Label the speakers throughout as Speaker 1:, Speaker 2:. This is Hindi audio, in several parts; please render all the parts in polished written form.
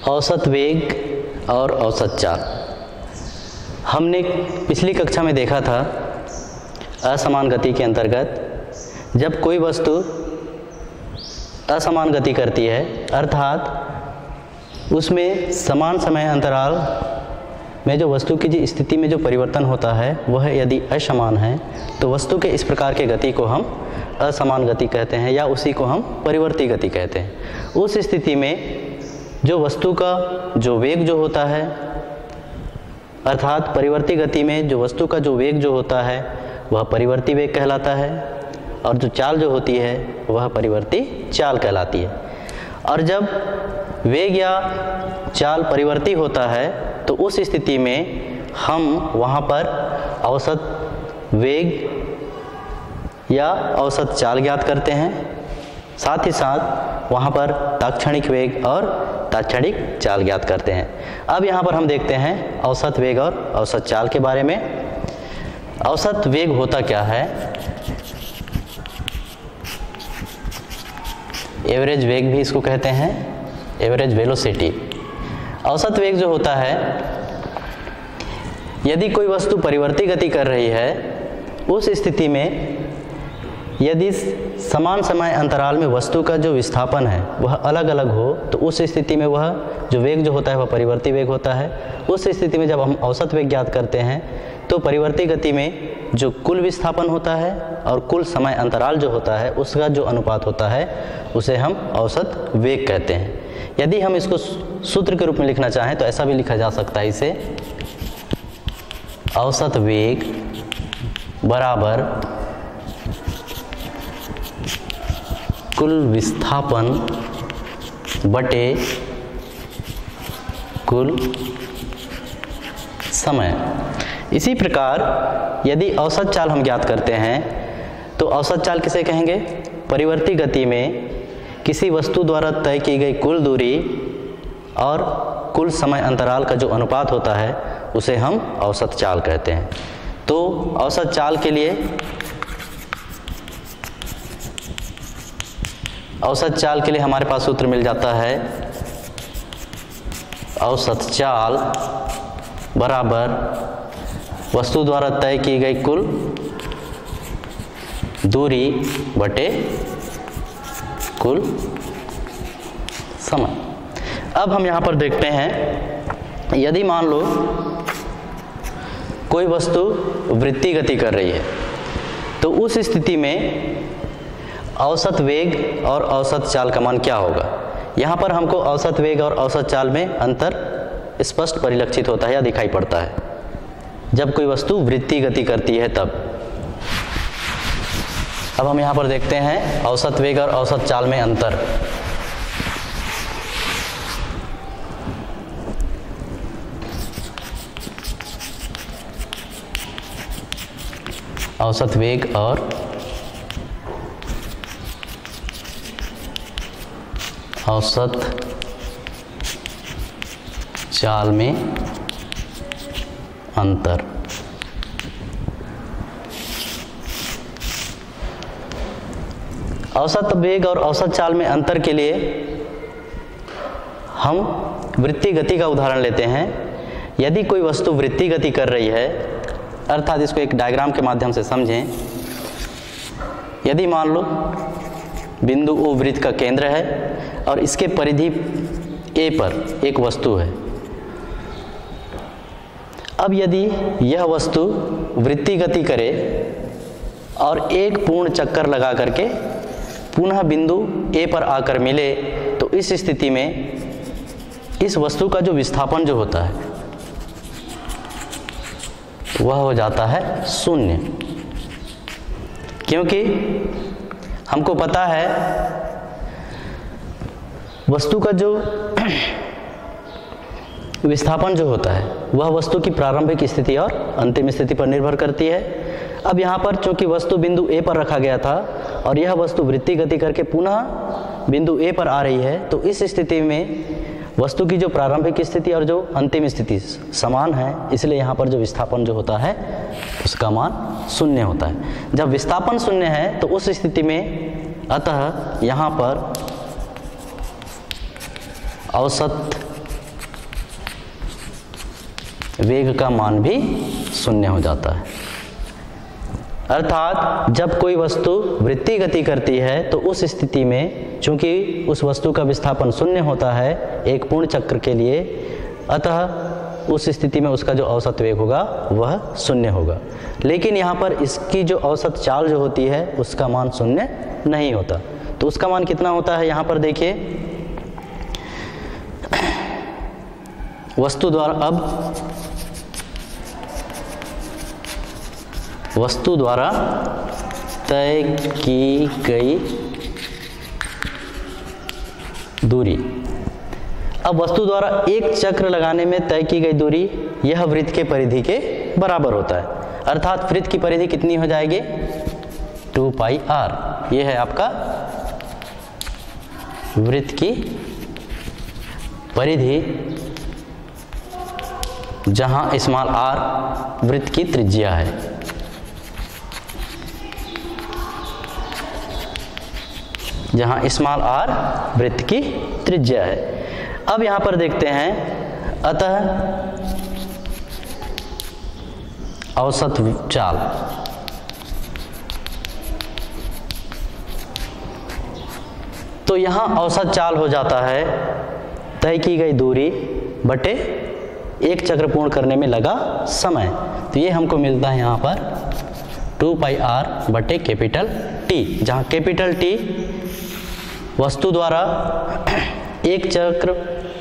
Speaker 1: औसत वेग और औसत चाल। हमने पिछली कक्षा में देखा था असमान गति के अंतर्गत जब कोई वस्तु असमान गति करती है अर्थात उसमें समान समय अंतराल में जो वस्तु की जो स्थिति में जो परिवर्तन होता है वह यदि असमान है तो वस्तु के इस प्रकार के गति को हम असमान गति कहते हैं या उसी को हम परिवर्ती गति कहते हैं। उस स्थिति में जो वस्तु का जो वेग जो होता है अर्थात परिवर्ती गति में जो वस्तु का जो वेग जो होता है वह परिवर्ती वेग कहलाता है और जो चाल जो होती है वह परिवर्ती चाल कहलाती है। और जब वेग या चाल परिवर्ती होता है तो उस स्थिति में हम वहाँ पर औसत वेग या औसत चाल ज्ञात करते हैं, साथ ही साथ वहाँ पर तात्क्षणिक वेग और तात्क्षणिक चाल ज्ञात करते हैं। अब यहाँ पर हम देखते हैं औसत वेग और औसत चाल के बारे में। औसत वेग होता क्या है? एवरेज वेग भी इसको कहते हैं, एवरेज वेलोसिटी। औसत वेग जो होता है यदि कोई वस्तु परिवर्ती गति कर रही है उस स्थिति में यदि समान समय अंतराल में वस्तु का जो विस्थापन है वह अलग अलग हो तो उस स्थिति में वह जो वेग जो होता है वह परिवर्ती वेग होता है। उस स्थिति में जब हम औसत वेग ज्ञात करते हैं तो परिवर्ती गति में जो कुल विस्थापन होता है और कुल समय अंतराल जो होता है उसका जो अनुपात होता है उसे हम औसत वेग कहते हैं। यदि हम इसको सूत्र के रूप में लिखना चाहें तो ऐसा भी लिखा जा सकता है इसे, औसत वेग बराबर कुल विस्थापन बटे कुल समय। इसी प्रकार यदि औसत चाल हम ज्ञात करते हैं तो औसत चाल किसे कहेंगे? परिवर्ती गति में किसी वस्तु द्वारा तय की गई कुल दूरी और कुल समय अंतराल का जो अनुपात होता है उसे हम औसत चाल कहते हैं। तो औसत चाल के लिए हमारे पास सूत्र मिल जाता है, औसत चाल बराबर वस्तु द्वारा तय की गई कुल दूरी बटे कुल समय। अब हम यहाँ पर देखते हैं यदि मान लो कोई वस्तु वृत्तीय गति कर रही है तो उस स्थिति में औसत वेग और औसत चाल का मान क्या होगा? यहाँ पर हमको औसत वेग और औसत चाल में अंतर स्पष्ट परिलक्षित होता है या दिखाई पड़ता है जब कोई वस्तु वृत्तीय गति करती है तब। अब हम यहाँ पर देखते हैं औसत वेग और औसत चाल में अंतर। औसत वेग और औसत चाल में अंतर। औसत वेग और औसत चाल में अंतर के लिए हम वृत्तीय गति का उदाहरण लेते हैं। यदि कोई वस्तु वृत्तीय गति कर रही है अर्थात इसको एक डायग्राम के माध्यम से समझें। यदि मान लो बिंदु O वृत्त का केंद्र है और इसके परिधि A पर एक वस्तु है। अब यदि यह वस्तु वृत्तीय गति करे और एक पूर्ण चक्कर लगा करके पुनः बिंदु A पर आकर मिले तो इस स्थिति में इस वस्तु का जो विस्थापन जो होता है वह हो जाता है शून्य, क्योंकि हमको पता है वस्तु का जो विस्थापन जो होता है वह वस्तु की प्रारंभिक स्थिति और अंतिम स्थिति पर निर्भर करती है। अब यहाँ पर चूंकि वस्तु बिंदु A पर रखा गया था और यह वस्तु वृत्तीय गति करके पुनः बिंदु A पर आ रही है तो इस स्थिति में वस्तु की जो प्रारंभिक स्थिति और जो अंतिम स्थिति समान है, इसलिए यहाँ पर जो विस्थापन जो होता है उसका मान शून्य होता है। जब विस्थापन शून्य है तो उस स्थिति में अतः यहाँ पर औसत वेग का मान भी शून्य हो जाता है। अर्थात जब कोई वस्तु वृत्तीय गति करती है तो उस स्थिति में चूंकि उस वस्तु का विस्थापन शून्य होता है एक पूर्ण चक्र के लिए, अतः उस स्थिति में उसका जो औसत वेग होगा वह शून्य होगा। लेकिन यहाँ पर इसकी जो औसत चाल जो होती है उसका मान शून्य नहीं होता। तो उसका मान कितना होता है, यहाँ पर देखिए, वस्तु द्वारा तय की गई दूरी। अब वस्तु द्वारा एक चक्र लगाने में तय की गई दूरी यह वृत्त के परिधि के बराबर होता है। अर्थात वृत्त की परिधि कितनी हो जाएगी, 2 पाई r। यह है आपका वृत्त की परिधि, जहां स्मॉल r वृत्त की त्रिज्या है। जहां स्मॉल r वृत्त की त्रिज्या है। अब यहां पर देखते हैं, अतः औसत चाल, तो यहां औसत चाल हो जाता है तय की गई दूरी बटे एक चक्र पूर्ण करने में लगा समय। तो ये हमको मिलता है यहाँ पर 2 पाई r बटे कैपिटल T, जहाँ कैपिटल T वस्तु द्वारा एक चक्र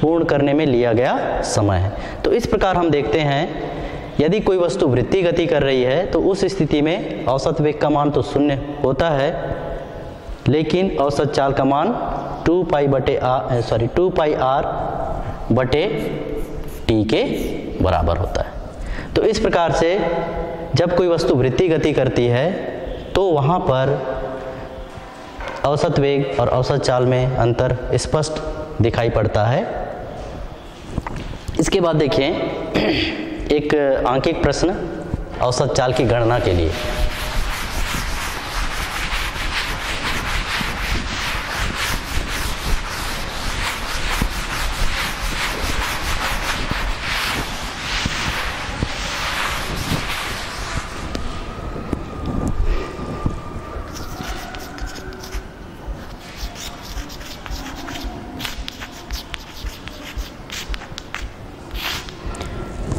Speaker 1: पूर्ण करने में लिया गया समय है। तो इस प्रकार हम देखते हैं यदि कोई वस्तु वृत्तीय गति कर रही है तो उस स्थिति में औसत वेग का मान तो शून्य होता है, लेकिन औसत चाल का मान 2 पाई r बटे T के बराबर होता है। तो इस प्रकार से जब कोई वस्तु वृत्तीय गति करती है तो वहाँ पर औसत वेग और औसत चाल में अंतर स्पष्ट दिखाई पड़ता है। इसके बाद देखिए एक आंकिक प्रश्न औसत चाल की गणना के लिए।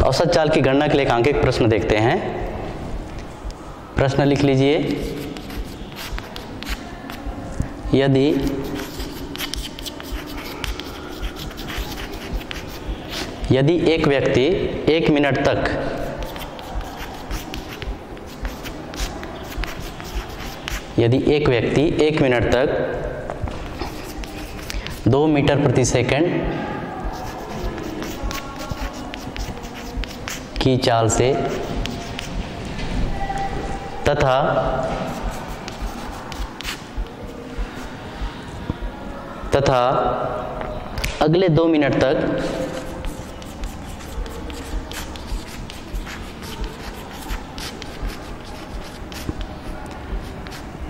Speaker 1: औसत चाल की गणना के लिए एक आंकिक प्रश्न देखते हैं। प्रश्न लिख लीजिए, यदि एक व्यक्ति 1 मिनट तक तक 2 मीटर प्रति सेकंड की चाल से तथा अगले 2 मिनट तक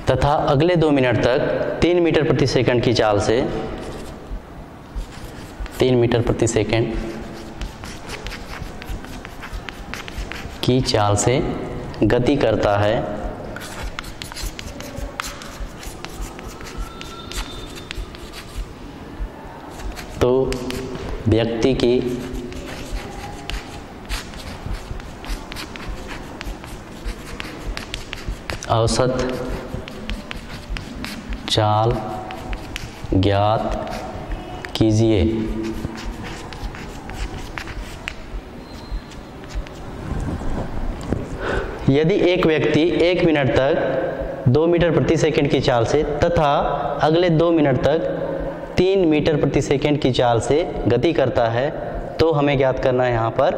Speaker 1: तथा अगले 2 मिनट तक 3 मीटर प्रति सेकंड की चाल से 3 मीटर प्रति सेकंड की चाल से गति करता है तो व्यक्ति की औसत चाल ज्ञात कीजिए। यदि एक व्यक्ति 1 मिनट तक 2 मीटर प्रति सेकंड की चाल से तथा अगले 2 मिनट तक 3 मीटर प्रति सेकंड की चाल से गति करता है तो हमें ज्ञात करना है यहाँ पर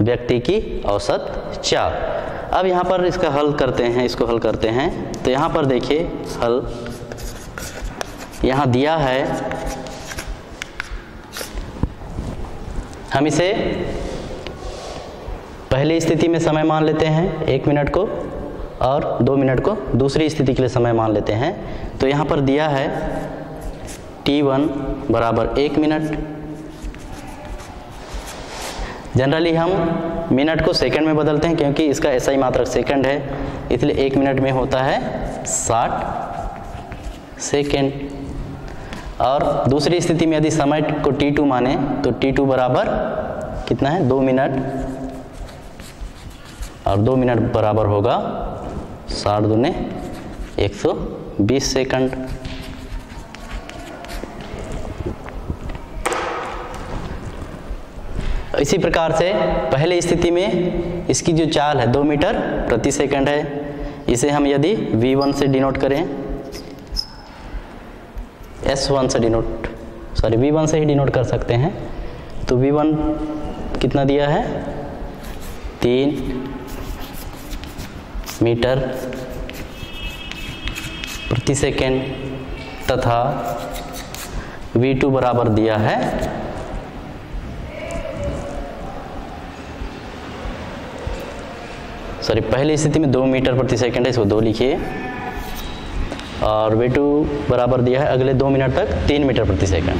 Speaker 1: व्यक्ति की औसत चाल। अब यहाँ पर इसको हल करते हैं। तो यहाँ पर देखिए हल यहाँ दिया है, हम इसे पहली स्थिति में समय मान लेते हैं 1 मिनट को और 2 मिनट को दूसरी स्थिति के लिए समय मान लेते हैं। तो यहाँ पर दिया है t1 बराबर 1 मिनट, जनरली हम मिनट को सेकंड में बदलते हैं क्योंकि इसका SI मात्रक सेकंड है, इसलिए 1 मिनट में होता है 60 सेकंड। और दूसरी स्थिति में यदि समय को T2 माने तो T2 बराबर कितना है 2 मिनट, और 2 मिनट बराबर होगा 60 दूने 120 सेकंड। इसी प्रकार से पहले स्थिति में इसकी जो चाल है 2 मीटर प्रति सेकंड है, इसे हम यदि V1 से डिनोट करें, S1 से V1 से ही डिनोट कर सकते हैं, तो V1 कितना दिया है 3 मीटर प्रति सेकंड, तथा V2 बराबर दिया है पहली स्थिति में 2 मीटर प्रति सेकंड है, इसको 2 लिखिए, और V2 बराबर दिया है अगले 2 मिनट तक 3 मीटर प्रति सेकंड।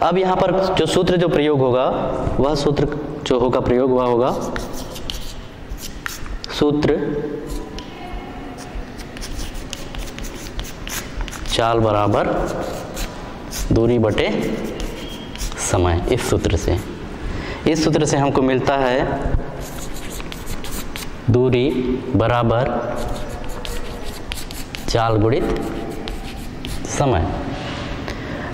Speaker 1: अब यहाँ पर जो सूत्र जो प्रयोग होगा वह होगा सूत्र चाल बराबर दूरी बटे समय। इस सूत्र से हमको मिलता है दूरी बराबर चाल गुणित समय।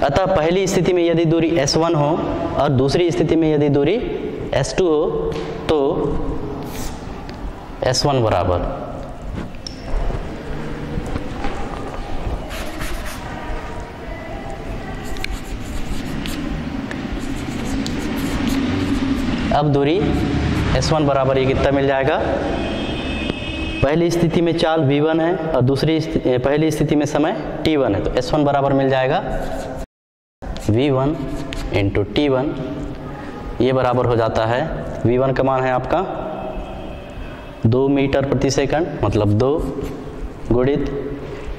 Speaker 1: अतः पहली स्थिति में यदि दूरी S1 हो और दूसरी स्थिति में यदि दूरी S2 हो तो S1 बराबर अब दूरी S1 बराबर ये कितना मिल जाएगा, पहली स्थिति में चाल V1 है और पहली स्थिति में समय T1 है, तो S1 बराबर मिल जाएगा V1 इंटू T1। ये बराबर हो जाता है, V1 का मान है आपका 2 मीटर प्रति सेकंड, मतलब 2 गुणित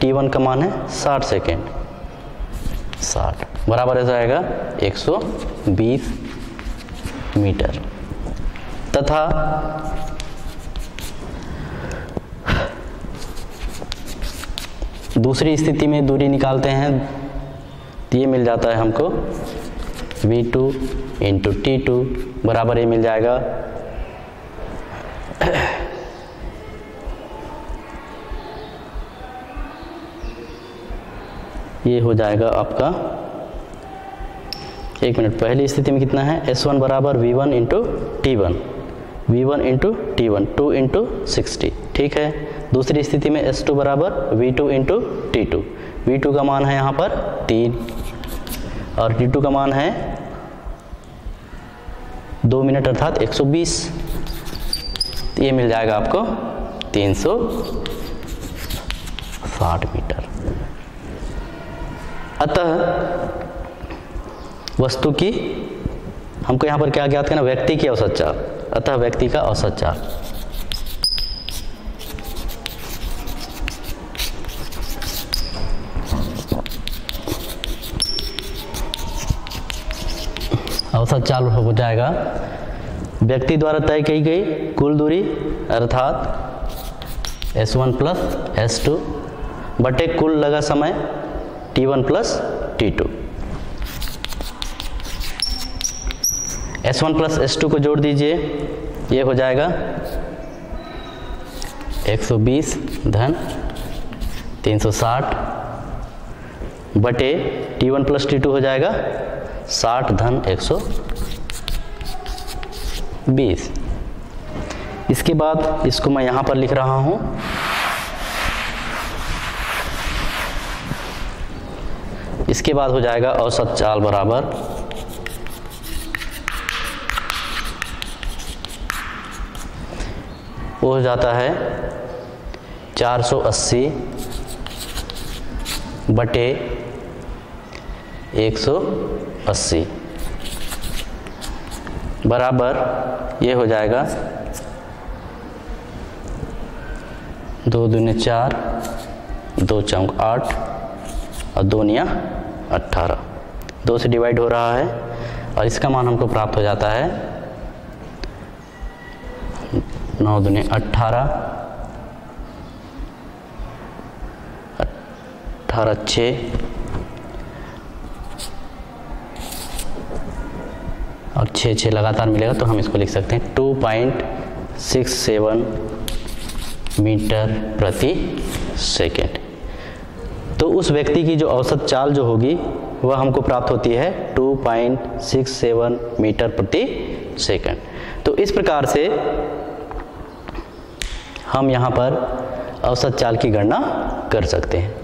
Speaker 1: T1 का मान है 60 सेकंड, 60 बराबर हो जाएगा 120 मीटर। तथा दूसरी स्थिति में दूरी निकालते हैं, तो ये मिल जाता है हमको V2 इंटू T2 बराबर ये मिल जाएगा ये हो जाएगा आपका, एक मिनट, पहली स्थिति में कितना है S1 बराबर V1 into T1, V1 into T1 2 into 60, ठीक है। दूसरी स्थिति में S2 बराबर V2 इंटू T2, V2 का मान है यहाँ पर 3 और T2 का मान है 2 मिनट अर्थात 120, ये मिल जाएगा आपको 360 मीटर। अतः वस्तु की हमको यहाँ पर क्या ज्ञात करना, व्यक्ति की औसत चाल, अतः व्यक्ति का औसत चाल हो जाएगा व्यक्ति द्वारा तय की गई कुल दूरी अर्थात S1 प्लस S2 बटे कुल लगा समय T1 plus T2। S1 plus S2 को जोड़ दीजिए, ये हो जाएगा 120 धन 360 बटे T1 प्लस T2 हो जाएगा 60 धन 120। इसके बाद इसको मैं यहाँ पर लिख रहा हूँ, इसके बाद हो जाएगा औसत चाल बराबर वो हो जाता है 480 बटे 180 बराबर ये हो जाएगा 2 दूने 4 2 चौक 8 और 2 निया 18, 2 से डिवाइड हो रहा है और इसका मान हमको प्राप्त हो जाता है 9 दूनी 18, 18 6 और 6 लगातार मिलेगा, तो हम इसको लिख सकते हैं 2.67 मीटर प्रति सेकेंड। तो उस व्यक्ति की जो औसत चाल जो होगी वह हमको प्राप्त होती है 2.67 मीटर प्रति सेकेंड। तो इस प्रकार से हम यहाँ पर औसत चाल की गणना कर सकते हैं।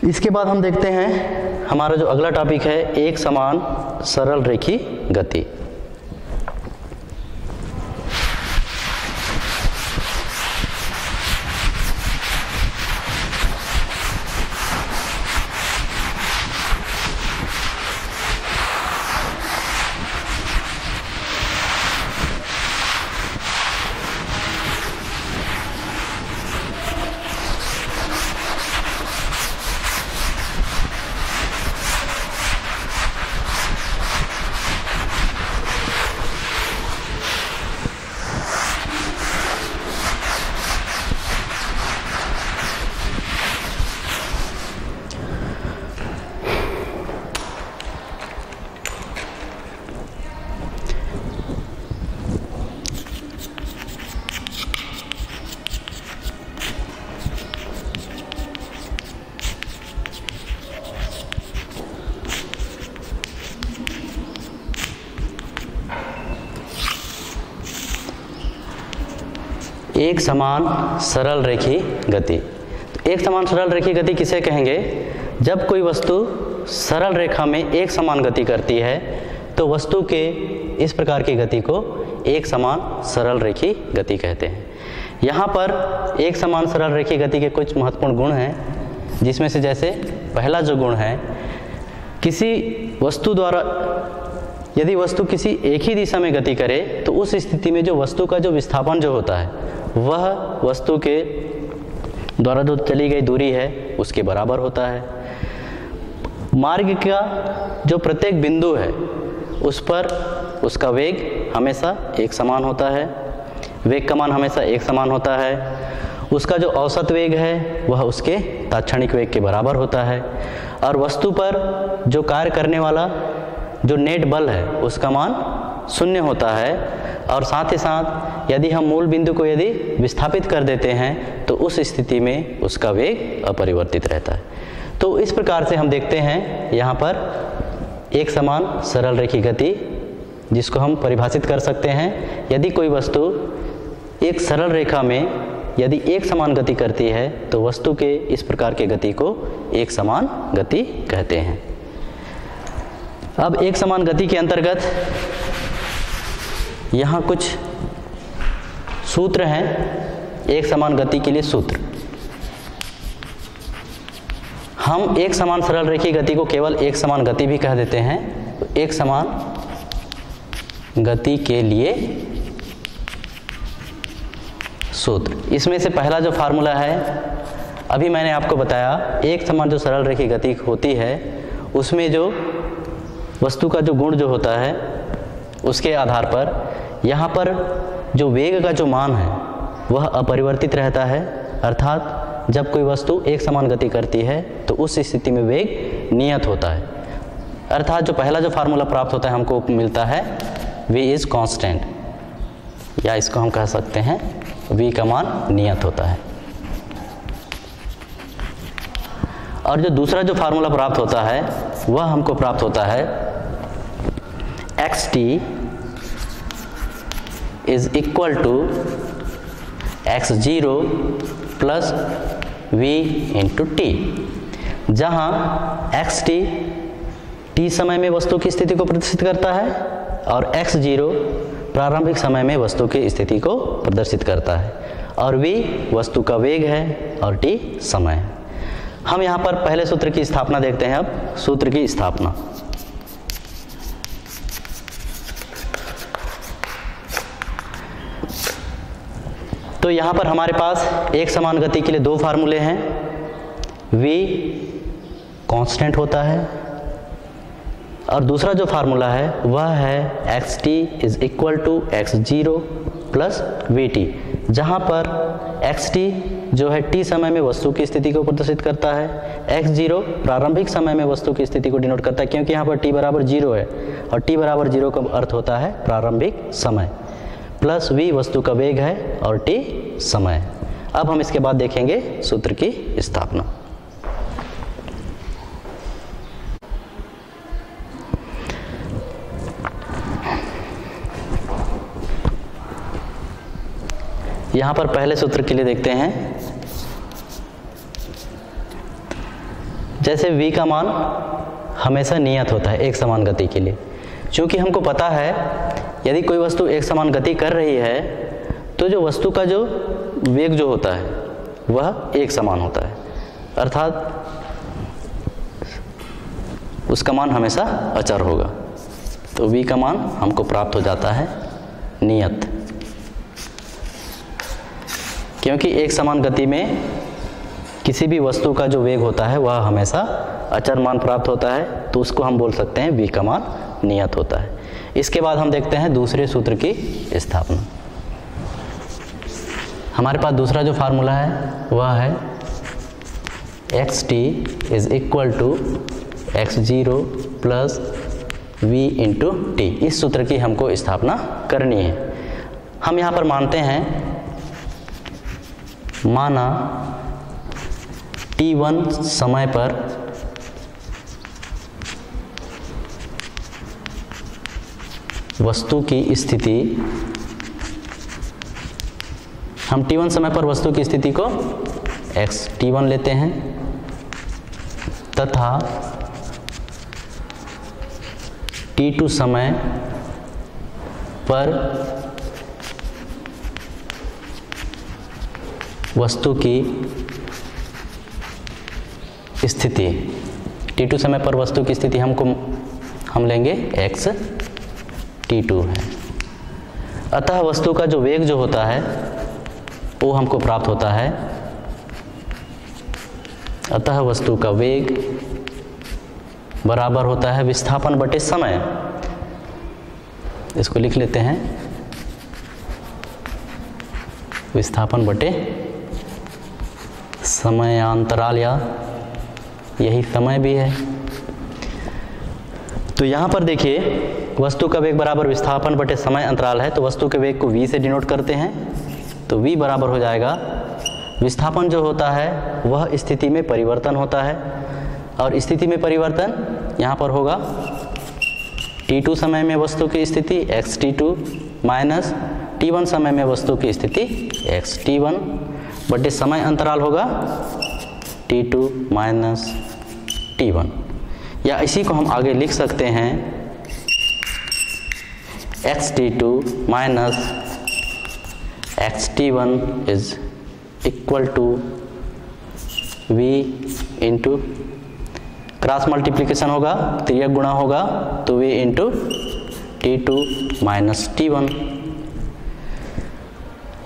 Speaker 1: इसके बाद हम देखते हैं हमारा जो अगला टॉपिक है, एक समान सरल रेखी गति। एक समान सरल रेखी गति। तो एक समान सरल रेखी गति किसे कहेंगे? जब कोई वस्तु सरल रेखा में एक समान गति करती है तो वस्तु के इस प्रकार की गति को एक समान सरल रेखी गति कहते हैं। यहाँ पर एक समान सरल रेखी गति के कुछ महत्वपूर्ण गुण हैं, जिसमें से जैसे पहला जो गुण है, किसी वस्तु द्वारा यदि वस्तु किसी एक ही दिशा में गति करे तो उस स्थिति में जो वस्तु का जो विस्थापन जो होता है वह वस्तु के द्वारा जो चली गई दूरी है उसके बराबर होता है। मार्ग का जो प्रत्येक बिंदु है उस पर उसका वेग हमेशा एक समान होता है, वेग का मान हमेशा एक समान होता है। उसका जो औसत वेग है वह उसके तात्क्षणिक वेग के बराबर होता है, और वस्तु पर जो कार्य करने वाला जो नेट बल है उसका मान 0 होता है। और साथ ही साथ यदि हम मूल बिंदु को यदि विस्थापित कर देते हैं तो उस स्थिति में उसका वेग अपरिवर्तित रहता है। तो इस प्रकार से हम देखते हैं यहाँ पर एक समान सरल रेखी गति, जिसको हम परिभाषित कर सकते हैं। यदि कोई वस्तु एक सरल रेखा में यदि एक समान गति करती है तो वस्तु के इस प्रकार के गति को एक समान गति कहते हैं। अब एक समान गति के अंतर्गत यहाँ कुछ सूत्र हैं। एक समान गति के लिए सूत्र, हम एक समान सरल रेखी गति को केवल एक समान गति भी कह देते हैं। तो एक समान गति के लिए सूत्र, इसमें से पहला जो फार्मूला है अभी मैंने आपको बताया, एक समान जो सरल रेखी गति होती है उसमें जो वस्तु का जो गुण जो होता है उसके आधार पर यहाँ पर जो वेग का जो मान है वह अपरिवर्तित रहता है। अर्थात जब कोई वस्तु एक समान गति करती है तो उस स्थिति में वेग नियत होता है। अर्थात जो पहला जो फार्मूला प्राप्त होता है हमको मिलता है v इज कांस्टेंट, या इसको हम कह सकते हैं v का मान नियत होता है। और जो दूसरा जो फार्मूला प्राप्त होता है वह हमको प्राप्त होता है xt is equal to x0 plus v into t, जहाँ xt t समय में वस्तु की स्थिति को प्रदर्शित करता है और x0 प्रारंभिक समय में वस्तु की स्थिति को प्रदर्शित करता है, और v वस्तु का वेग है और t समय है। हम यहाँ पर पहले सूत्र की स्थापना देखते हैं। अब सूत्र की स्थापना, तो यहाँ पर हमारे पास एक समान गति के लिए दो फार्मूले हैं। v कांस्टेंट होता है, और दूसरा जो फार्मूला है वह है xt is equal to x0 plus vt, जहाँ पर xt जो है t समय में वस्तु की स्थिति को प्रदर्शित करता है, x0 प्रारंभिक समय में वस्तु की स्थिति को डिनोट करता है, क्योंकि यहाँ पर t बराबर 0 है और t बराबर 0 का अर्थ होता है प्रारंभिक समय, प्लस v वस्तु का वेग है और t समय। अब हम इसके बाद देखेंगे सूत्र की स्थापना। यहाँ पर पहले सूत्र के लिए देखते हैं। जैसे v का मान हमेशा नियत होता है एक समान गति के लिए, क्योंकि हमको पता है यदि कोई वस्तु एक समान गति कर रही है तो जो वस्तु का जो वेग जो होता है वह एक समान होता है, अर्थात उसका मान हमेशा अचर होगा। तो v का मान हमको प्राप्त हो जाता है नियत, क्योंकि एक समान गति में किसी भी वस्तु का जो वेग होता है वह हमेशा अचर मान प्राप्त होता है, तो उसको हम बोल सकते हैं v का मान नियत होता है। इसके बाद हम देखते हैं दूसरे सूत्र की स्थापना। हमारे पास दूसरा जो फार्मूला है वह है xt is equal to x0 plus v into t. इस सूत्र की हमको स्थापना करनी है। हम यहाँ पर मानते हैं, माना t1 समय पर वस्तु की स्थिति, हम t1 समय पर वस्तु की स्थिति को xt1 लेते हैं तथा t2 समय पर वस्तु की स्थिति, t2 समय पर वस्तु की स्थिति हम लेंगे xt2 है। अतः वस्तु का जो वेग जो होता है वो हमको प्राप्त होता है, अतः वस्तु का वेग बराबर होता है विस्थापन बटे समय। इसको लिख लेते हैं, विस्थापन बटे समयांतराल, या यही समय भी है। तो यहाँ पर देखिए वस्तु का वेग बराबर विस्थापन बटे समय अंतराल है, तो वस्तु के वेग को v से डिनोट करते हैं। तो v बराबर हो जाएगा, विस्थापन जो होता है वह स्थिति में परिवर्तन होता है, और स्थिति में परिवर्तन यहाँ पर होगा t2 समय में वस्तु की स्थिति xt2 माइनस t1 समय में वस्तु की स्थिति xt1 बटे समय अंतराल होगा t2 माइनस t1, या इसी को हम आगे लिख सकते हैं xt2 minus xt1 is equal to v into cross multiplication होगा, त्रियक गुणा होगा, तो v into t2 minus t1,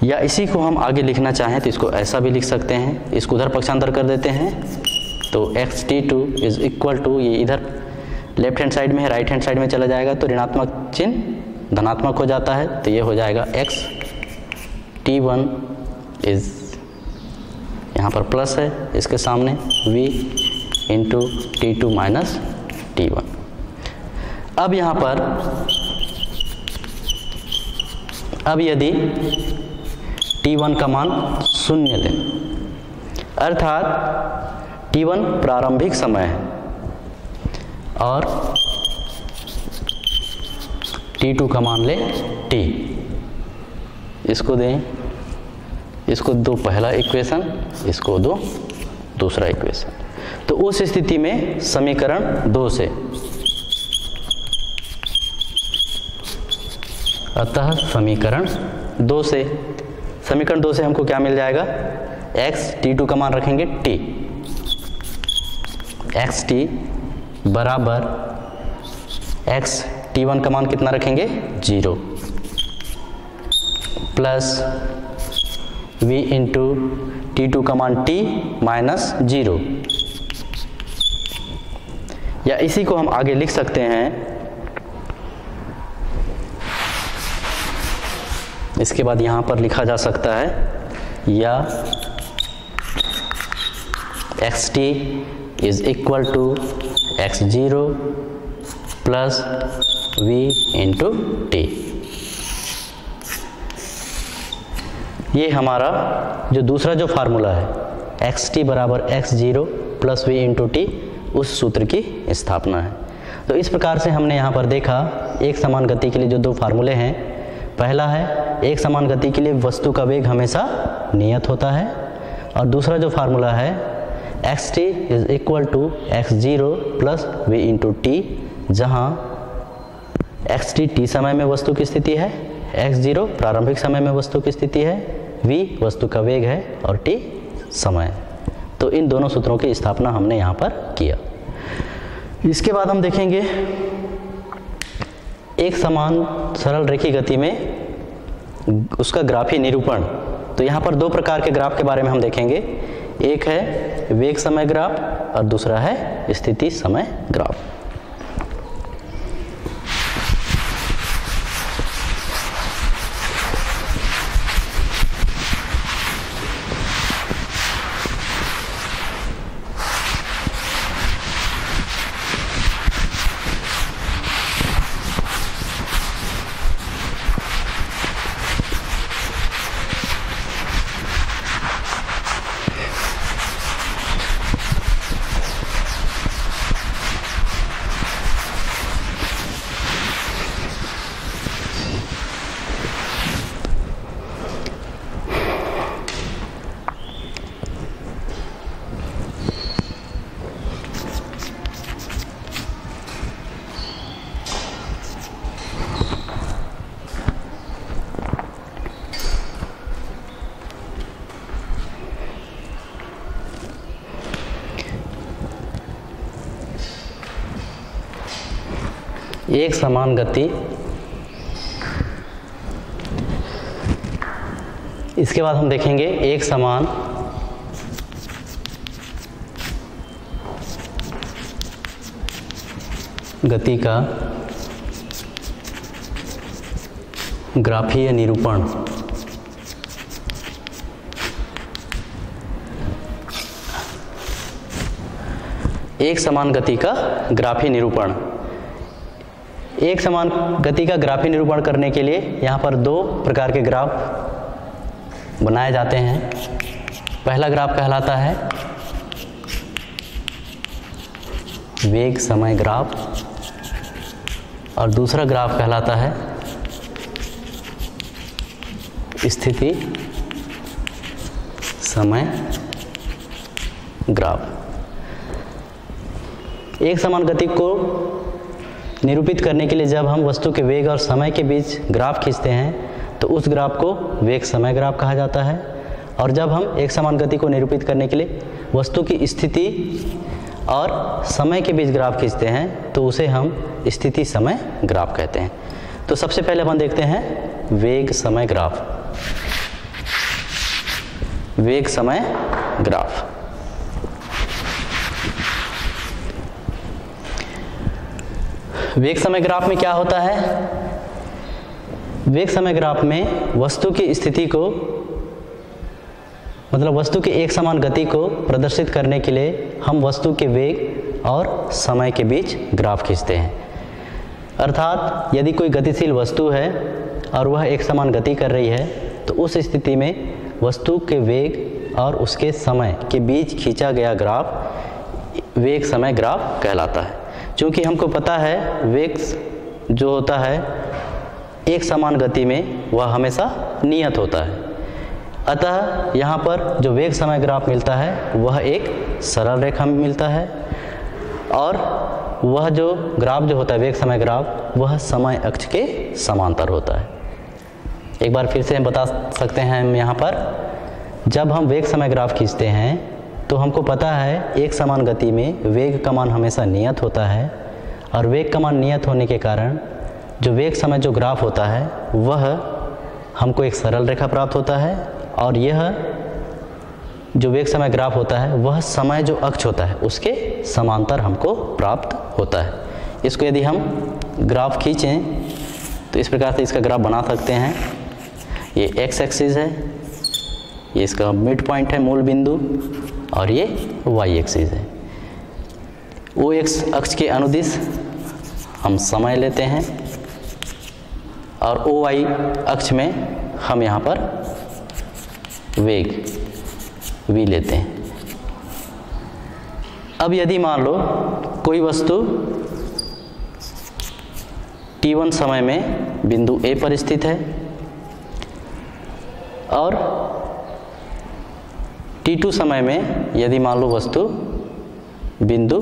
Speaker 1: या इसी को हम आगे लिखना चाहें तो इसको ऐसा भी लिख सकते हैं। इसको उधर पक्षांतर कर देते हैं, तो xt2 इज इक्वल टू, ये इधर लेफ्ट हैंड साइड में है, राइट हैंड साइड में चला जाएगा तो ऋणात्मक चिन्ह धनात्मक हो जाता है, तो ये हो जाएगा xt1 इज, यहाँ पर प्लस है इसके सामने, v into t2 minus t1। अब यहाँ पर अब यदि t1 का मान 0 लें, अर्थात t1 प्रारंभिक समय है और t2 का मान ले t, इसको दें, इसको दो पहला इक्वेशन, इसको दो दूसरा इक्वेशन। तो उस स्थिति में समीकरण 2 से, अतः समीकरण 2 से हमको क्या मिल जाएगा, x t2 का मान रखेंगे t, xt बराबर x t1 का मान कितना रखेंगे 0 प्लस v इंटू t2 का मान t माइनस 0 या इसी को हम आगे लिख सकते हैं। इसके बाद यहाँ पर लिखा जा सकता है या xt is equal to x0 plus v into t. ये हमारा जो दूसरा जो फार्मूला है xt बराबर x0 plus v into T, उस सूत्र की स्थापना है। तो इस प्रकार से हमने यहाँ पर देखा एक समान गति के लिए जो दो फार्मूले हैं। पहला है एक समान गति के लिए वस्तु का वेग हमेशा नियत होता है, और दूसरा जो फार्मूला है xt is equal to x0 plus v into t, जहाँ xt टी समय में वस्तु की स्थिति है, x0 प्रारंभिक समय में वस्तु की स्थिति है, v वस्तु का वेग है और t समय। तो इन दोनों सूत्रों की स्थापना हमने यहाँ पर किया। इसके बाद हम देखेंगे एक समान सरल रेखीय गति में उसका ग्राफीय निरूपण। तो यहाँ पर दो प्रकार के ग्राफ के बारे में हम देखेंगे। एक है वेग समय ग्राफ और दूसरा है स्थिति समय ग्राफ। एक समान गति, इसके बाद हम देखेंगे एक समान गति का ग्राफीय निरूपण। एक समान गति का ग्राफीय निरूपण। एक समान गति का ग्राफीय निरूपण करने के लिए यहाँ पर दो प्रकार के ग्राफ बनाए जाते हैं। पहला ग्राफ कहलाता है वेग समय ग्राफ और दूसरा ग्राफ कहलाता है स्थिति समय ग्राफ। एक समान गति को निरूपित करने के लिए जब हम वस्तु के वेग और समय के बीच ग्राफ खींचते हैं तो उस ग्राफ को वेग समय ग्राफ कहा जाता है, और जब हम एक समान गति को निरूपित करने के लिए वस्तु की स्थिति और समय के बीच ग्राफ खींचते हैं तो उसे हम स्थिति समय ग्राफ कहते हैं। तो सबसे पहले अपन देखते हैं वेग समय ग्राफ। वेग समय ग्राफ। वेग समय ग्राफ में क्या होता है? वेग समय ग्राफ में वस्तु की स्थिति को, मतलब वस्तु की एक समान गति को प्रदर्शित करने के लिए हम वस्तु के वेग और समय के बीच ग्राफ खींचते हैं। अर्थात यदि कोई गतिशील वस्तु है और वह एक समान गति कर रही है तो उस स्थिति में वस्तु के वेग और उसके समय के बीच खींचा गया ग्राफ वेग समय ग्राफ कहलाता है। क्योंकि हमको पता है वेग जो होता है एक समान गति में वह हमेशा नियत होता है, अतः यहाँ पर जो वेग समय ग्राफ मिलता है वह एक सरल रेखा में मिलता है, और वह जो ग्राफ जो होता है वेग समय ग्राफ वह समय अक्ष के समांतर होता है। एक बार फिर से हम बता सकते हैं, हम यहाँ पर जब हम वेग समय ग्राफ खींचते हैं तो हमको पता है एक समान गति में वेग का मान हमेशा नियत होता है, और वेग का मान नियत होने के कारण जो वेग समय जो ग्राफ होता है वह हमको एक सरल रेखा प्राप्त होता है, और यह जो वेग समय ग्राफ होता है वह समय जो अक्ष होता है उसके समांतर हमको प्राप्त होता है। इसको यदि हम ग्राफ खींचें तो इस प्रकार से इसका ग्राफ बना सकते हैं। ये एक्स एक्सिस है, ये इसका मिड पॉइंट है, मूल बिंदु, और ये वाई एक्सिस है। ओ एक्स अक्ष के अनुदिश हम समय लेते हैं और ओ वाई अक्ष में हम यहाँ पर वेग v लेते हैं। अब यदि मान लो कोई वस्तु t1 समय में बिंदु A पर स्थित है और t2 समय में यदि मान लो वस्तु बिंदु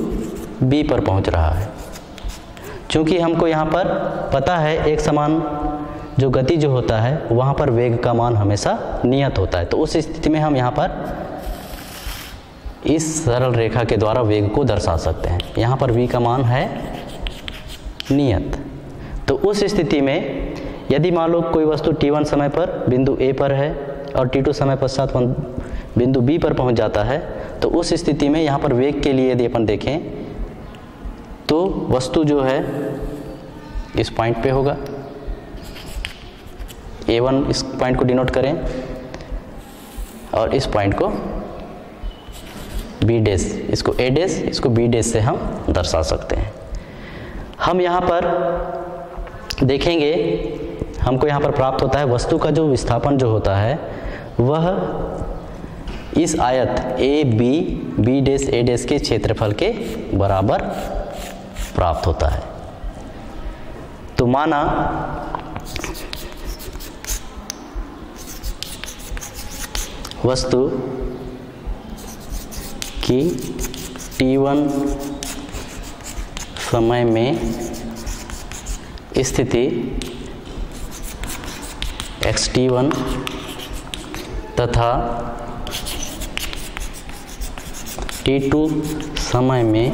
Speaker 1: B पर पहुंच रहा है। चूंकि हमको यहाँ पर पता है एक समान जो गति जो होता है वहाँ पर वेग का मान हमेशा नियत होता है, तो उस स्थिति में हम यहाँ पर इस सरल रेखा के द्वारा वेग को दर्शा सकते हैं। यहाँ पर v का मान है नियत। तो उस स्थिति में यदि मान लो कोई वस्तु t1 समय पर बिंदु A पर है और t2 समय पश्चात बिंदु B पर पहुंच जाता है, तो उस स्थिति में यहाँ पर वेग के लिए यदि अपन देखें तो वस्तु जो है इस पॉइंट पे होगा, A1 इस पॉइंट को डिनोट करें और इस पॉइंट को B डैश, इसको A डैश, इसको B डैश से हम दर्शा सकते हैं। हम यहाँ पर देखेंगे हमको यहाँ पर प्राप्त होता है वस्तु का जो विस्थापन जो होता है वह इस आयत B डैश A डैश के क्षेत्रफल के बराबर प्राप्त होता है। तो माना वस्तु की t1 समय में स्थिति xt1 तथा t2 समय में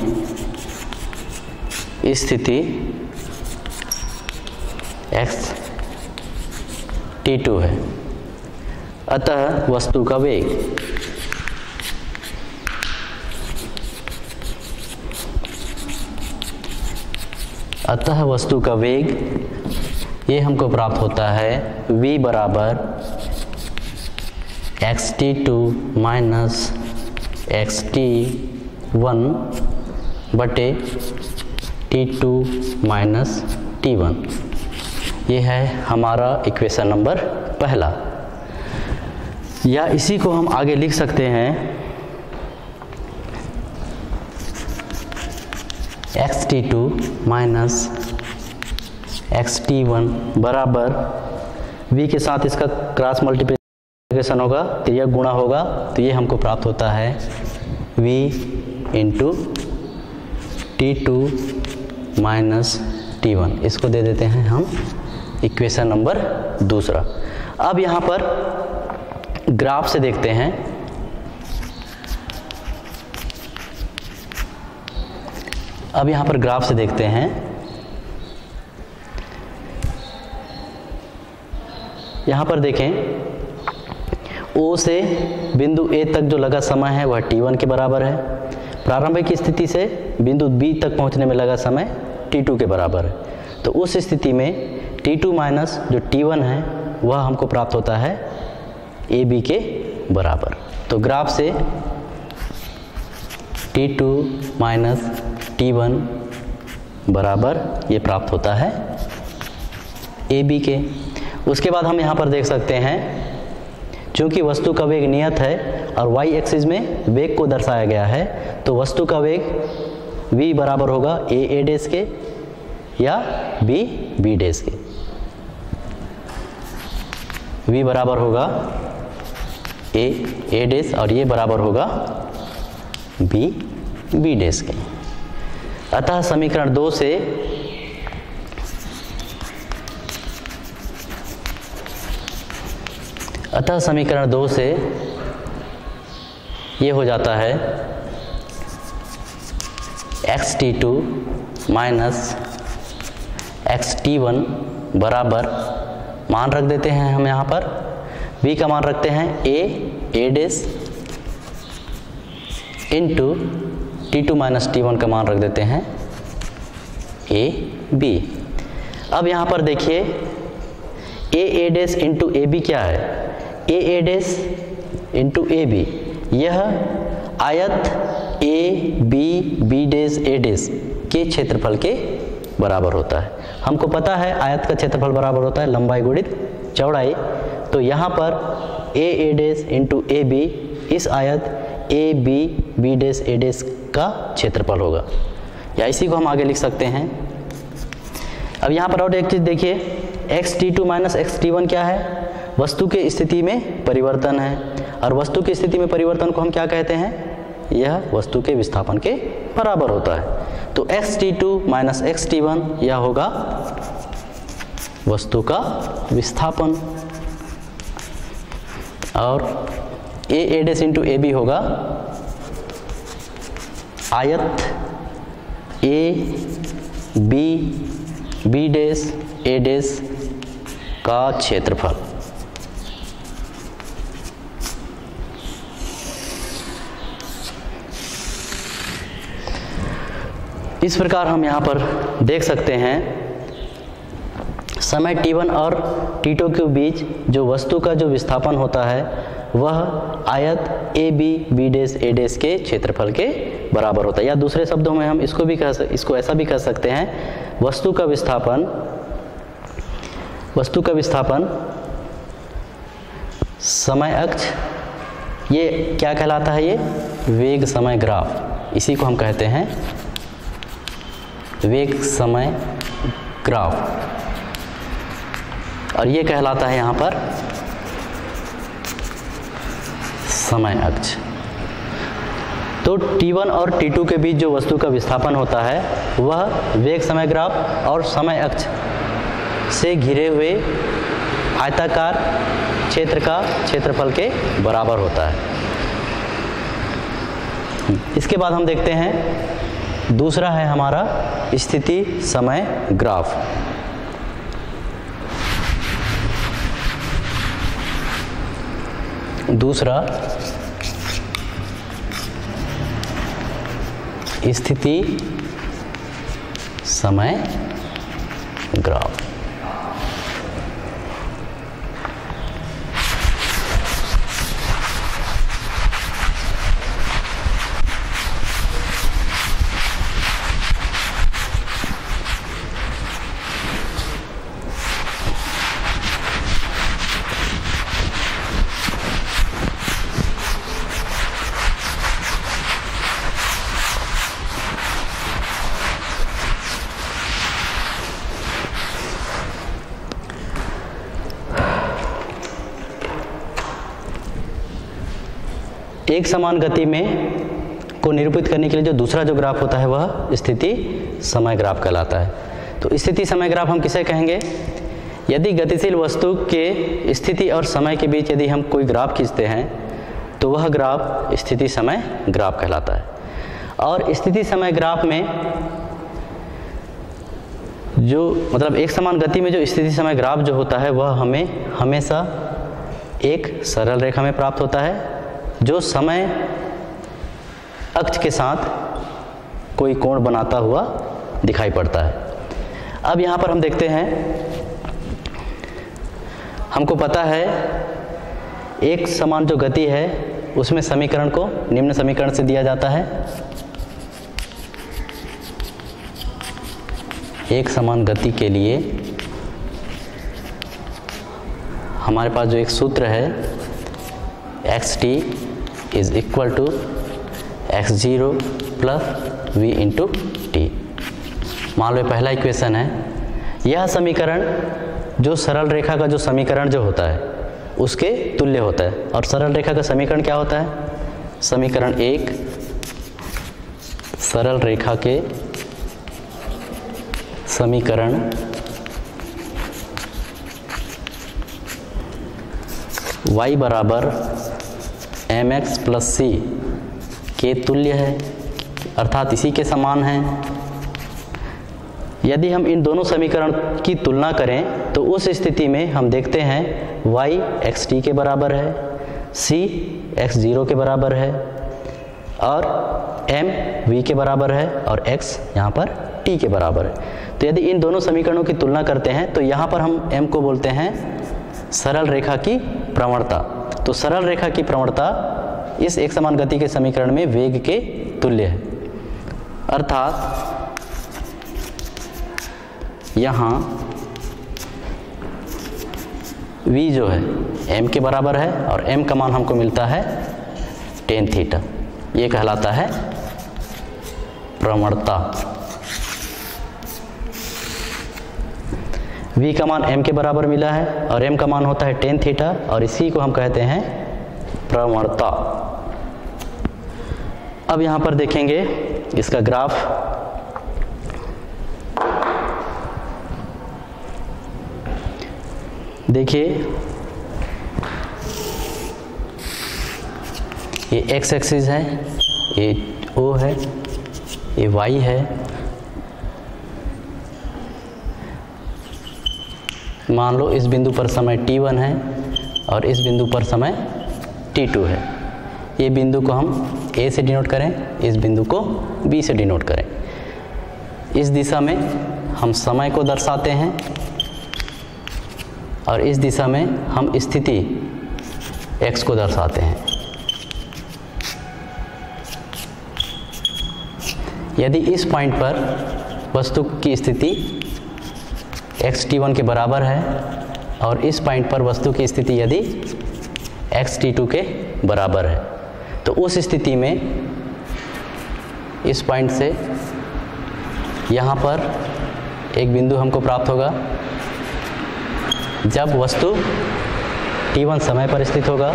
Speaker 1: स्थिति xt2 है। अतः वस्तु का वेग ये हमको प्राप्त होता है v बराबर xt2 माइनस xt1 बटे t2 माइनस t1। ये है हमारा इक्वेशन नंबर पहला। या इसी को हम आगे लिख सकते हैं xt2 माइनस xt1 बराबर v के साथ इसका क्रॉस मल्टीप्लिकेशन होगा तो यह गुणा होगा, तो ये हमको प्राप्त होता है v into t2 minus t1। इसको दे देते हैं हम इक्वेशन नंबर दूसरा। अब यहाँ पर ग्राफ से देखते हैं। अब यहाँ पर ग्राफ से देखते हैं। यहाँ पर देखें O से बिंदु A तक जो लगा समय है वह t1 के बराबर है। प्रारंभिक स्थिति से बिंदु B तक पहुँचने में लगा समय t2 के बराबर है। तो उस स्थिति में t2 माइनस जो t1 है वह हमको प्राप्त होता है AB के बराबर। तो ग्राफ से t2 माइनस t1 बराबर ये प्राप्त होता है AB के। उसके बाद हम यहाँ पर देख सकते हैं चूंकि वस्तु का वेग नियत है और y एक्सिस में वेग को दर्शाया गया है, तो वस्तु का वेग v बराबर होगा a डैश के या b डैश के। v बराबर होगा a डैश और ये बराबर होगा b डैश के। अतः समीकरण 2 से ये हो जाता है xt2 माइनस xt1 बराबर, मान रख देते हैं हम यहाँ पर v का मान रखते हैं a dash into T2 minus T1 का मान रख देते हैं ए बी। अब यहाँ पर देखिए A dash into A B क्या है, A dash into A B, यह आयत A B dash A dash के क्षेत्रफल के बराबर होता है। हमको पता है आयत का क्षेत्रफल बराबर होता है लंबाई गुणित चौड़ाई, तो यहाँ पर A dash into A B इस आयत A B dash A dash का क्षेत्रफल होगा, या इसी को हम आगे लिख सकते हैं। अब यहाँ पर और एक चीज़ देखिए, x T2 minus x T1 क्या है, वस्तु की स्थिति में परिवर्तन है, और वस्तु की स्थिति में परिवर्तन को हम क्या कहते हैं, यह वस्तु के विस्थापन के बराबर होता है। तो x T2 minus x T1 यह होगा वस्तु का विस्थापन, और A dash into A B होगा आयत A B dash A dash का क्षेत्रफल। इस प्रकार हम यहाँ पर देख सकते हैं समय T1 और T2 के बीच जो वस्तु का जो विस्थापन होता है वह आयत A B dash A dash के क्षेत्रफल के बराबर होता है, या दूसरे शब्दों में हम इसको ऐसा भी कह सकते हैं, वस्तु का विस्थापन समय अक्ष, ये क्या कहलाता है, ये वेग समय ग्राफ, इसी को हम कहते हैं वेग समय ग्राफ, और ये कहलाता है यहाँ पर समय अक्ष। तो T1 और T2 के बीच जो वस्तु का विस्थापन होता है वह वेग समय ग्राफ और समय अक्ष से घिरे हुए आयताकार क्षेत्र का क्षेत्रफल के बराबर होता है। इसके बाद हम देखते हैं दूसरा है हमारा स्थिति समय ग्राफ। दूसरा स्थिति समय ग्राफ। एक समान गति में को निरूपित करने के लिए जो दूसरा जो ग्राफ होता है वह स्थिति समय ग्राफ कहलाता है। तो स्थिति समय ग्राफ हम किसे कहेंगे, यदि गतिशील वस्तु के स्थिति और समय के बीच यदि हम कोई ग्राफ खींचते हैं तो वह ग्राफ स्थिति समय ग्राफ कहलाता है। और स्थिति समय ग्राफ में जो मतलब एक समान गति में जो स्थिति समय ग्राफ जो होता है वह हमें हमेशा एक सरल रेखा में प्राप्त होता है जो समय अक्ष के साथ कोई कोण बनाता हुआ दिखाई पड़ता है। अब यहाँ पर हम देखते हैं, हमको पता है एक समान जो गति है उसमें समीकरण को निम्न समीकरण से दिया जाता है। एक समान गति के लिए हमारे पास जो एक सूत्र है xt is equal to x0 plus v into t. मान लो पहला इक्वेशन है, यह समीकरण जो सरल रेखा का जो समीकरण जो होता है उसके तुल्य होता है। और सरल रेखा का समीकरण क्या होता है, समीकरण एक सरल रेखा के समीकरण y बराबर mx प्लस सी के तुल्य है, अर्थात इसी के समान है। यदि हम इन दोनों समीकरण की तुलना करें तो उस स्थिति में हम देखते हैं y xt के बराबर है, c x0 के बराबर है, और m v के बराबर है और x यहाँ पर t के बराबर है। तो यदि इन दोनों समीकरणों की तुलना करते हैं तो यहाँ पर हम m को बोलते हैं सरल रेखा की प्रवणता। तो सरल रेखा की प्रवणता इस एक समान गति के समीकरण में वेग के तुल्य है, अर्थात यहाँ v जो है m के बराबर है और m का मान हमको मिलता है tan थीटा। ये कहलाता है प्रवणता। v का मान m के बराबर मिला है और m का मान होता है tan थीटा और इसी को हम कहते हैं प्रवणता। अब यहाँ पर देखेंगे इसका ग्राफ। देखिए ये x एक्सिस है, ये O है, ये y है। मान लो इस बिंदु पर समय t1 है और इस बिंदु पर समय t2 है। ये बिंदु को हम A से डिनोट करें, इस बिंदु को B से डिनोट करें। इस दिशा में हम समय को दर्शाते हैं और इस दिशा में हम स्थिति x को दर्शाते हैं। यदि इस पॉइंट पर वस्तु की स्थिति xt1 के बराबर है और इस पॉइंट पर वस्तु की स्थिति यदि xt2 के बराबर है तो उस स्थिति में इस पॉइंट से यहाँ पर एक बिंदु हमको प्राप्त होगा जब वस्तु t1 समय पर स्थित होगा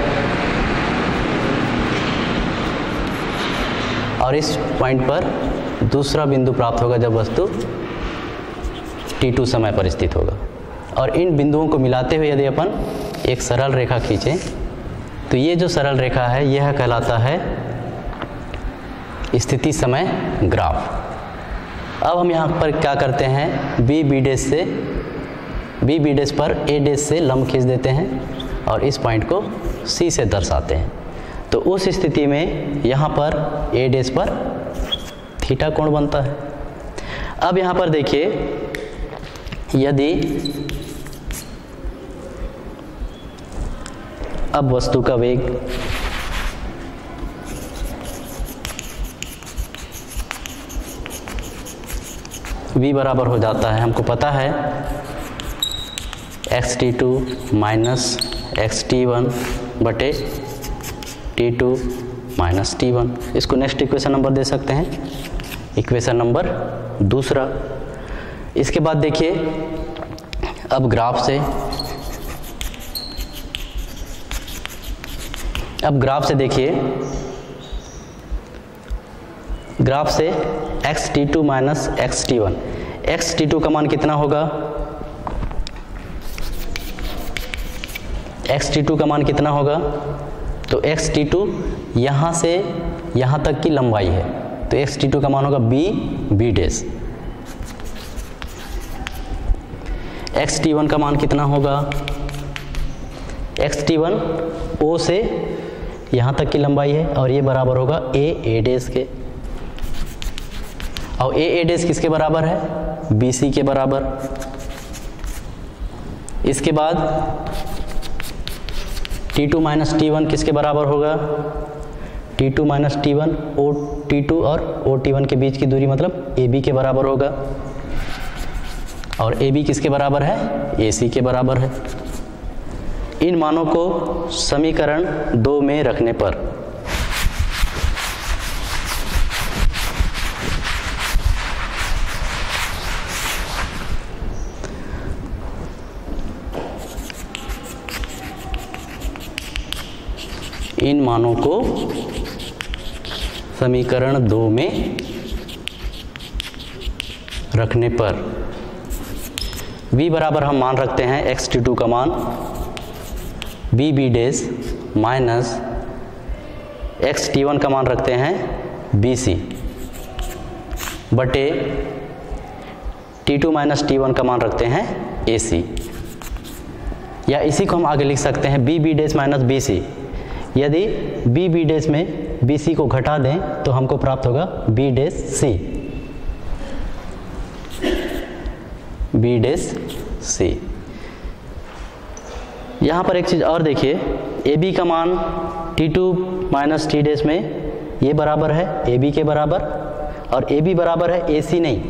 Speaker 1: और इस पॉइंट पर दूसरा बिंदु प्राप्त होगा जब वस्तु t2 समय पर स्थित होगा। और इन बिंदुओं को मिलाते हुए यदि अपन एक सरल रेखा खींचें तो ये जो सरल रेखा है यह कहलाता है स्थिति समय ग्राफ। अब हम यहाँ पर क्या करते हैं, b डैश पर a डैश से लंब खींच देते हैं और इस पॉइंट को c से दर्शाते हैं। तो उस स्थिति में यहाँ पर a डैश पर थीटा कोण बनता है। अब यहाँ पर देखिए यदि अब वस्तु का वेग v बराबर हो जाता है, हमको पता है xt2 माइनस xt1 बटे t2 माइनस t1। इसको नेक्स्ट इक्वेशन नंबर दे सकते हैं, इक्वेशन नंबर दूसरा। इसके बाद देखिए अब ग्राफ से देखिए, ग्राफ से xt2 माइनस xt1, xt2 का मान कितना होगा, xt2 का मान कितना होगा, तो xt2 यहाँ से यहाँ तक की लंबाई है तो xt2 का मान होगा b डैश। xt1 का मान कितना होगा, xt1 o से यहाँ तक की लंबाई है और ये बराबर होगा a डैश के। और a डैश किसके बराबर है, bc के बराबर। इसके बाद t2 माइनस t1 किसके बराबर होगा, t2 माइनस t1 t2 और t1 के बीच की दूरी मतलब ab के बराबर होगा और ab किसके बराबर है, ac के बराबर है। इन मानों को समीकरण 2 में रखने पर इन मानों को समीकरण 2 में रखने पर v बराबर हम मान रखते हैं xt2 का मान b डैश माइनस xt1 का मान रखते हैं bc बटे t2 माइनस t1 का मान रखते हैं ac, या इसी को हम आगे लिख सकते हैं b डैश माइनस bc। यदि बी बी डैश में बी सी को घटा दें तो हमको प्राप्त होगा B dash C, B dash C. यहाँ पर एक चीज़ और देखिए, ए बी का मान T2 माइनस टी डैश में ये बराबर है ए बी के बराबर, और ए बी बराबर है ए सी नहीं,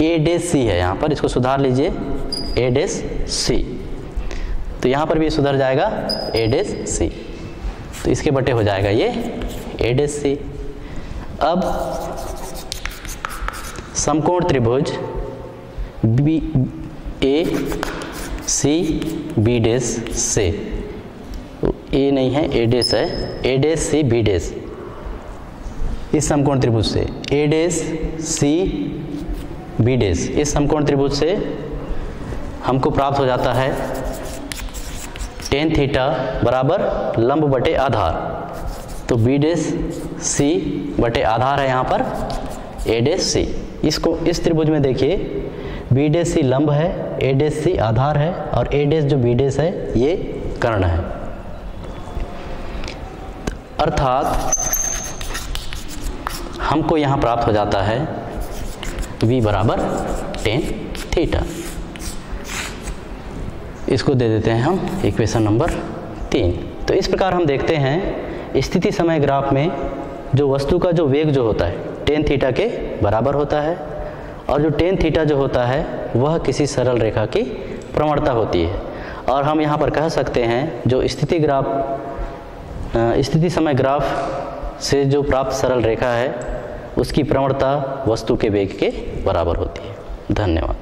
Speaker 1: ए डैश सी है। यहाँ पर इसको सुधार लीजिए, ए डैश सी। तो यहाँ पर भी सुधर जाएगा ए डैश सी, तो इसके बटे हो जाएगा ये ए डैश सी। अब समकोण त्रिभुज बी ए सी बी डैश से, ए नहीं है ए डैश है, A dash C B dash, इस समकोण त्रिभुज से ए डैश सी बी डैश, इस समकोण त्रिभुज से हमको प्राप्त हो जाता है टेन थीटा बराबर लंब बटे आधार। तो बी डैश सी बटे आधार है यहाँ पर ए डैश सी। इसको इस त्रिभुज में देखिए, बी डैश सी लंब है, ए डैश सी आधार है, और ए डैश जो बी डैश है ये कर्ण है। अर्थात हमको यहाँ प्राप्त हो जाता है v बराबर टेन थीटा। इसको दे देते हैं हम इक्वेशन नंबर 3। तो इस प्रकार हम देखते हैं स्थिति समय ग्राफ में जो वस्तु का जो वेग जो होता है टेन थीटा के बराबर होता है, और जो टेन थीटा जो होता है वह किसी सरल रेखा की प्रवणता होती है। और हम यहाँ पर कह सकते हैं जो स्थिति समय ग्राफ से जो प्राप्त सरल रेखा है उसकी प्रवणता वस्तु के वेग के बराबर होती है। धन्यवाद।